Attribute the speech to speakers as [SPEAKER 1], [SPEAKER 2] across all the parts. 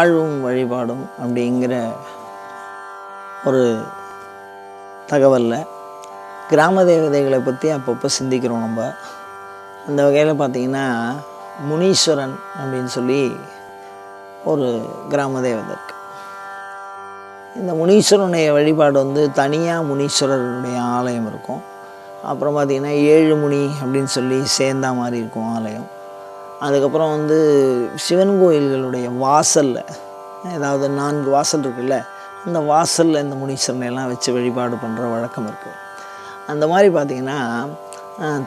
[SPEAKER 1] வாழ்வும் வழிபாடும் அப்படிங்கிற ஒரு தகவலில் கிராம தேவதைகளை பற்றி அப்பப்போ சிந்திக்கிறோம் நம்ம. அந்த வகையில் பார்த்திங்கன்னா முனீஸ்வரன் அப்படின்னு சொல்லி ஒரு கிராம தேவதை இருக்குது. இந்த முனீஸ்வரனுடைய வழிபாடு தனியாக முனீஸ்வரருடைய ஆலயம் இருக்கும். அப்புறம் பார்த்திங்கன்னா 7 முனி அப்படின்னு சொல்லி சேர்ந்தா மாதிரி இருக்கும் ஆலயம். அதுக்கப்புறம் சிவன் கோயில்களுடைய வாசலில் ஏதாவது 4 வாசல் இருக்குல்ல, அந்த வாசலில் இந்த முனீஸ்வரனையெல்லாம் வச்சு வழிபாடு பண்ணுற வழக்கம் இருக்குது. அந்த மாதிரி பார்த்திங்கன்னா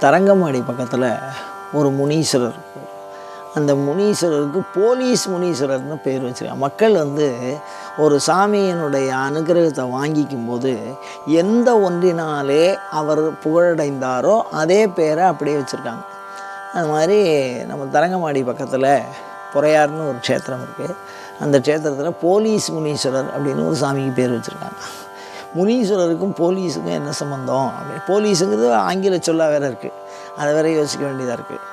[SPEAKER 1] தரங்கம்பாடி பக்கத்தில் ஒரு முனீஸ்வரர் இருக்குது. அந்த முனீஸ்வரருக்கு போலீஸ் முனீஸ்வரர்னு பேர் வச்சுருக்காங்க. மக்கள் ஒரு சாமியினுடைய அனுகிரகத்தை வாங்கிக்கும் போது எந்த ஒன்றினாலே அவர் புகழடைந்தாரோ அதே பேரை அப்படியே வச்சுருக்காங்க. அது மாதிரி நம்ம தரங்கம்பாடி பக்கத்தில் பொறையார்னு ஒரு க்ஷேத்திரம் இருக்குது. அந்த க்ஷேத்திரத்தில் போலீஸ் முனீஸ்வரர் அப்படின்னு ஒரு சாமிக்கு பேர் வச்சுருக்காங்க. முனீஸ்வரருக்கும் போலீஸுக்கும் என்ன சம்பந்தம் அப்படி? போலீஸுங்கிறது ஆங்கில சொல்லாக வேறு இருக்குது, அதை வேற யோசிக்க வேண்டியதாக இருக்குது.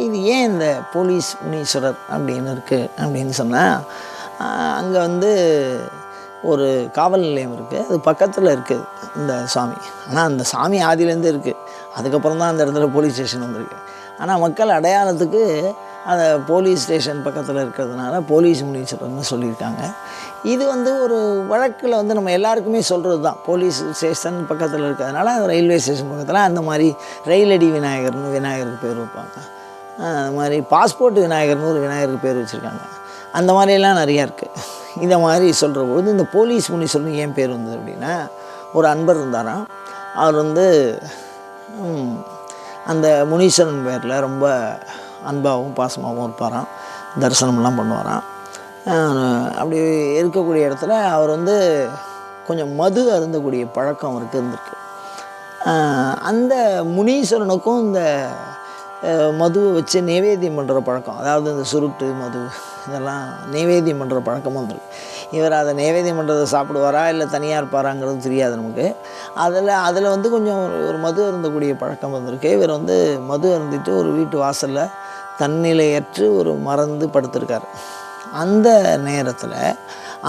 [SPEAKER 1] இது ஏன் இந்த போலீஸ் முனீஸ்வரர் அப்படின்னு இருக்குது அப்படின்னு சொன்னால், அங்கே ஒரு காவல் நிலையம் இருக்குது, அது பக்கத்தில் இருக்குது இந்த சாமி. ஆனால் அந்த சாமி ஆதியிலேருந்து இருக்குது, அதுக்கப்புறம் தான் அந்த இடத்துல போலீஸ் ஸ்டேஷன் வந்திருக்கு. ஆனால் மக்கள் அடையாளத்துக்கு அதை போலீஸ் ஸ்டேஷன் பக்கத்தில் இருக்கிறதுனால போலீஸ் முனீஸ்வரர்னு சொல்லியிருக்காங்க. இது ஒரு வழக்கில் நம்ம எல்லாருக்குமே சொல்கிறது தான். போலீஸ் ஸ்டேஷன் பக்கத்தில் இருக்கிறதுனால ரயில்வே ஸ்டேஷன் பக்கத்தில் அந்த மாதிரி ரயிலடி விநாயகர்னு விநாயகருக்கு பேர் வைப்பாங்க. அது மாதிரி பாஸ்போர்ட் விநாயகர்னு ஒரு விநாயகருக்கு பேர் வச்சுருக்காங்க. அந்த மாதிரியெல்லாம் நிறையா இருக்குது. இந்த மாதிரி சொல்கிற பொழுது இந்த போலீஸ் முனீஸ்வரன் ஏன் பேர் வந்தது அப்படின்னா, ஒரு அன்பர் இருந்தாராம். அவர் அந்த முனீஸ்வரன் பேரில் ரொம்ப அன்பாகவும் பாசமாகவும் இருப்பாராம், தரிசனம்லாம் பண்ணுவாராம். அப்படி இருக்கக்கூடிய இடத்துல அவர் கொஞ்சம் மது அருந்தக்கூடிய பழக்கம் அவருக்கு இருந்திருக்கு. அந்த முனீஸ்வரனுக்கும் இந்த மதுவை வச்சு நைவேத்தியம் பண்ணுற பழக்கம், அதாவது இந்த சுருட்டு மது இதெல்லாம் நைவேத்தியம் பண்ணுற பழக்கமும் வந்துருக்கு. இவர் அதை நைவேத்தியம் பண்ணுறதை சாப்பிடுவாரா இல்லை தனியாக இருப்பாராங்கிறது தெரியாது நமக்கு. அதில் கொஞ்சம் ஒரு மது அருந்தக்கூடிய பழக்கம் வந்திருக்கு. இவர் மது அருந்திட்டு ஒரு வீட்டு வாசலில் தன்னிலையற்று ஒரு மறந்து படுத்திருக்கார். அந்த நேரத்தில்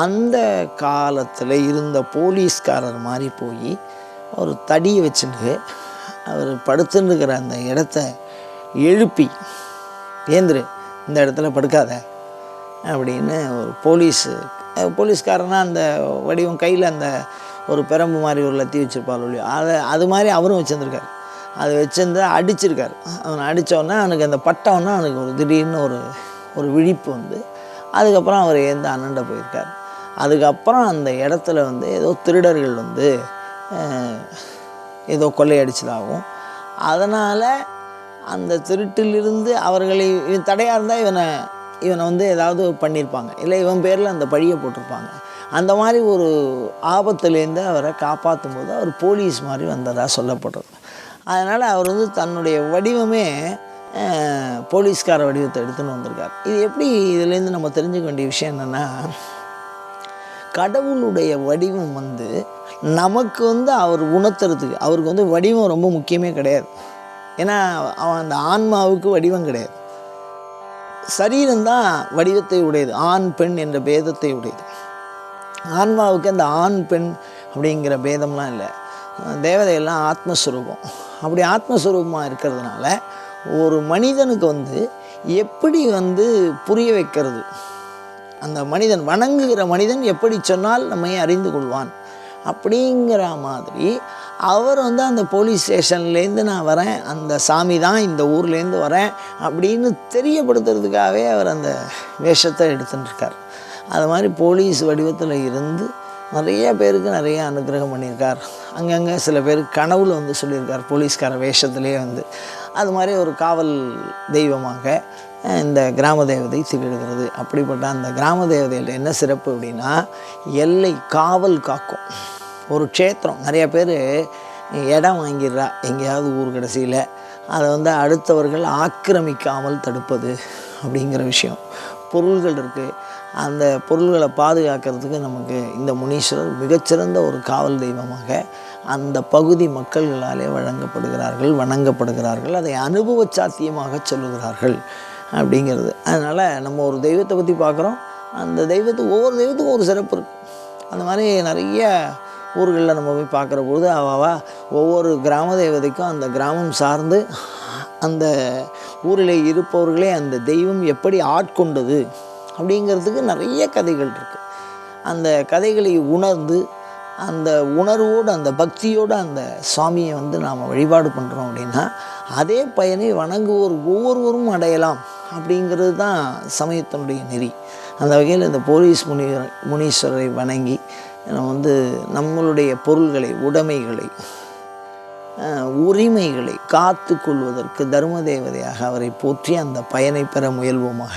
[SPEAKER 1] அந்த காலத்தில் இருந்த போலீஸ்காரர் மாதிரி போய் ஒரு தடியை வச்சுட்டு அவர் படுத்துருக்கிற அந்த இடத்த எழுப்பி, ஏந்திரு, இந்த இடத்துல படுக்காத அப்படின்னு ஒரு போலீஸ்காரனா அந்த வடிவம் கையில் அந்த ஒரு பெரம்பு மாதிரி ஒரு லத்தி வச்சுருப்பாள் இல்லையோ, அது மாதிரி அவரும் வச்சுருந்துருக்கார். அதை வச்சுருந்து அடிச்சிருக்கார். அவனை அடித்தோடனே அவனுக்கு அந்த பட்டம்னா அவனுக்கு ஒரு திடீர்னு ஒரு விழிப்பு அதுக்கப்புறம் அவர் அண்ணண்ட போயிருக்கார். அதுக்கப்புறம் அந்த இடத்துல ஏதோ திருடர்கள் ஏதோ கொள்ளையடிச்சதாகவும், அதனால் அந்த திருட்டிலிருந்து அவர்களை தடையாக இருந்தால் இவனை ஏதாவது பண்ணியிருப்பாங்க, இல்லை இவன் பேரில் அந்த பழியை போட்டிருப்பாங்க. அந்த மாதிரி ஒரு ஆபத்துலேருந்து அவரை காப்பாற்றும் போது அவர் போலீஸ் மாதிரி வந்ததாக சொல்லப்படுறது. அதனால் அவர் தன்னுடைய வடிவமே போலீஸ்கார வடிவத்தை எடுத்துன்னு வந்திருக்கார். இது எப்படி இதுலேருந்து நம்ம தெரிஞ்சுக்க வேண்டிய விஷயம் என்னென்னா, கடவுளுடைய வடிவம் நமக்கு அவர் உணர்த்துறதுக்கு அவருக்கு வடிவம் ரொம்ப முக்கியமே கிடையாது. ஏன்னா அவன் அந்த ஆன்மாவுக்கு வடிவம் கிடையாது, சரீரம்தான் வடிவத்தை உடையது, ஆண் பெண் என்ற பேதத்தை உடையது. ஆன்மாவுக்கு அந்த ஆண் பெண் அப்படிங்கிற பேதம்லாம் இல்லை. தேவதையெல்லாம் ஆத்மஸ்வரூபம். அப்படி ஆத்மஸ்வரூபமாக இருக்கிறதுனால ஒரு மனிதனுக்கு எப்படி புரிய வைக்கிறது, அந்த மனிதன் வணங்குகிற மனிதன் எப்படி சொன்னால் நம்மை அறிந்து கொள்வான் அப்படிங்கிற மாதிரி அவர் அந்த போலீஸ் ஸ்டேஷன்லேருந்து நான் வரேன், அந்த சாமி தான் இந்த ஊர்லேருந்து வரேன் அப்படின்னு தெரியப்படுத்துறதுக்காகவே அவர் அந்த வேஷத்தை எடுத்துட்டுருக்கார். அது மாதிரி போலீஸ் வடிவத்தில் இருந்து நிறைய பேருக்கு நிறைய அனுகிரகம் பண்ணியிருக்கார். அங்கங்கே சில பேருக்கு கனவுல சொல்லியிருக்கார் போலீஸ்கார வேஷத்துலேயே அது மாதிரி ஒரு காவல் தெய்வமாக இந்த கிராம தேவதை திகழ்கிறது. அப்படிப்பட்ட அந்த கிராம தேவதையில் என்ன சிறப்பு அப்படின்னா, எல்லை காவல் காக்கும் ஒரு க்ஷேத்திரம். நிறைய பேர் இடம் வாங்கிடுறா எங்கேயாவது ஊர் கடைசியில், அதை அடுத்தவர்கள் ஆக்கிரமிக்காமல் தடுப்பது அப்படிங்கிற விஷயம். பொருள்கள் இருக்குது, அந்த பொருள்களை பாதுகாக்கிறதுக்கு நமக்கு இந்த முனீஸ்வரர் மிகச்சிறந்த ஒரு காவல் தெய்வமாக அந்த பகுதி மக்கள்களாலே வணங்கப்படுகிறார்கள். அதை அனுபவ சாத்தியமாக சொல்லுகிறார்கள். அப்படிங்கிறது. அதனால் நம்ம ஒரு தெய்வத்தை பற்றி பார்க்குறோம். அந்த தெய்வத்துக்கு ஒவ்வொரு தெய்வத்துக்கும் ஒரு சிறப்பு இருக்குது. அந்த மாதிரி நிறைய ஊர்களில் நம்ம போய் பார்க்குற பொழுது ஒவ்வொரு கிராம தேவதைக்கும் அந்த கிராமம் சார்ந்து அந்த ஊரில் இருப்பவர்களே அந்த தெய்வம் எப்படி ஆட்கொண்டது அப்படிங்கிறதுக்கு நிறைய கதைகள் இருக்குது. அந்த கதைகளை உணர்ந்து அந்த உணர்வோடு அந்த பக்தியோடு அந்த சுவாமியை நாம் வழிபாடு பண்ணுறோம் அப்படின்னா அதே பயனை வணங்குவோர் ஒவ்வொருவரும் அடையலாம் அப்படிங்கிறது தான் சமயத்தினுடைய நெறி. அந்த வகையில் இந்த போலீஸ் முனீஸ்வரரை வணங்கி நம்ம நம்மளுடைய பொருள்களை, உடைமைகளை, உரிமைகளை காத்து கொள்வதற்கு தர்ம தேவதையாக அவரை போற்றி அந்த பயனை பெற முயல்வோமாக.